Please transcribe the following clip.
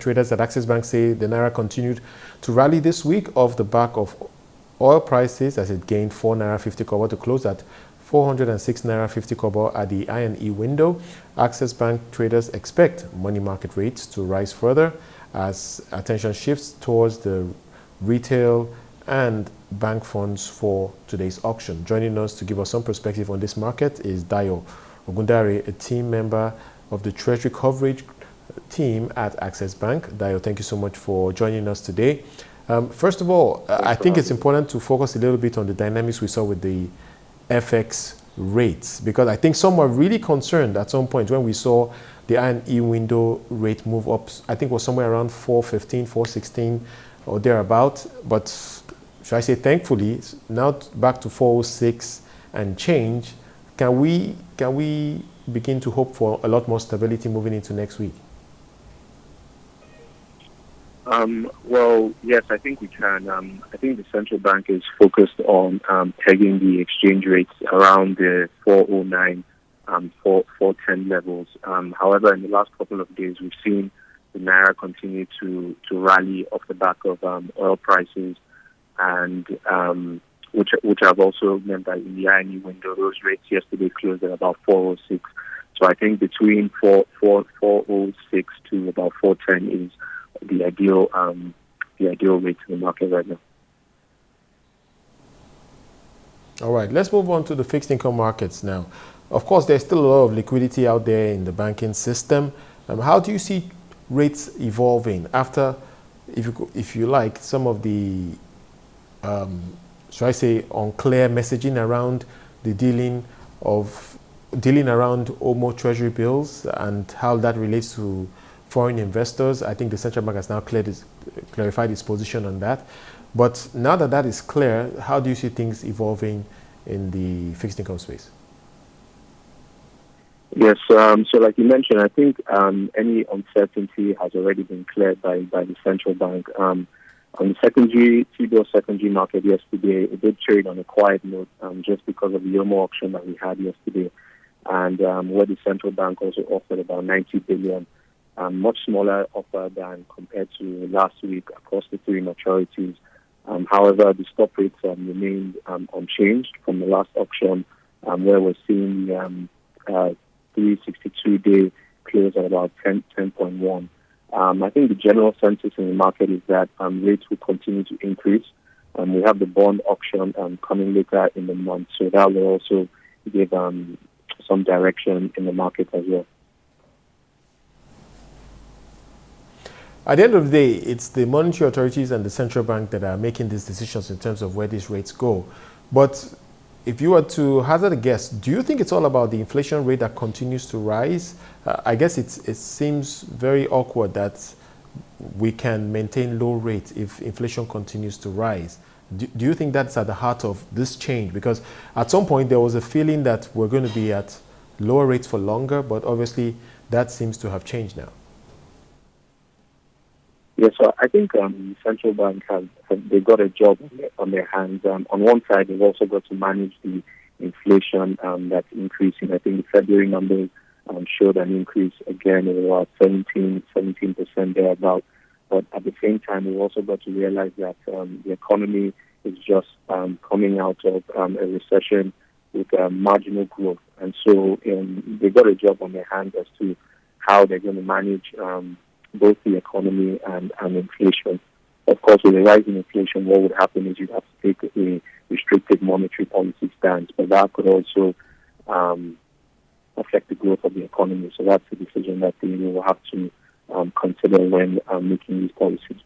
Traders at Access Bank say the Naira continued to rally this week off the back of oil prices as it gained 4 Naira 50 kobo to close at 406 Naira 50 kobo at the I&E window. Access Bank traders expect money market rates to rise further as attention shifts towards the retail and bank funds for today's auction. Joining us to give us some perspective on this market is Dayo Ogundare, a team member of the Treasury Coverage team at Access Bank. Dayo, thank you so much for joining us today. First of all, I think it's important to focus a little bit on the dynamics we saw with the FX rates, because I think some were really concerned at some point when we saw the I&E window rate move up. I think it was somewhere around 415, 416 or thereabout. But should I say, thankfully, now back to 406 and change. Can we begin to hope for a lot more stability moving into next week? Well, yes, I think we can. I think the central bank is focused on pegging the exchange rates around the 409, 410 levels. However, in the last couple of days, we've seen the Naira continue to rally off the back of oil prices, and which have also meant that in the I&E window, those rates yesterday closed at about 406. So I think between 406 to about 410 is the ideal rate in the market right now. All right, let's move on to the fixed income markets now. Of course, there's still a lot of liquidity out there in the banking system. How do you see rates evolving after, if you like, some of the, should I say, unclear messaging around the dealing around OMO Treasury bills and how that relates to foreign investors? I think the central bank has now clarified its position on that. But now that that is clear, how do you see things evolving in the fixed income space? Yes, so like you mentioned, I think any uncertainty has already been cleared by the central bank. On the T-bill secondary market yesterday, it did trade on a quiet note just because of the OMO auction that we had yesterday, and where the central bank also offered about 90 billion. Much smaller offer than compared to last week across the three maturities. However, the stop rates remained unchanged from the last auction, where we're seeing 362-day close at about 10.1. I think the general census in the market is that rates will continue to increase. We have the bond auction coming later in the month, so that will also give some direction in the market as well. At the end of the day, it's the monetary authorities and the central bank that are making these decisions in terms of where these rates go. But if you were to hazard a guess, do you think it's all about the inflation rate that continues to rise? I guess it seems very awkward that we can maintain low rates if inflation continues to rise. Do you think that's at the heart of this change? Because at some point there was a feeling that we're going to be at lower rates for longer, but obviously that seems to have changed now. Yes, so I think the central bank they got a job on their hands. On one side, they've also got to manage the inflation that's increasing. I think the February numbers showed an increase again of about 17% thereabout. But at the same time, we've also got to realize that the economy is just coming out of a recession with marginal growth. And so they've got a job on their hands as to how they're going to manage both the economy and inflation. Of course, with a rising inflation, what would happen is you'd have to take a restricted monetary policy stance, but that could also affect the growth of the economy. So that's a decision that they will have to consider when making these policies.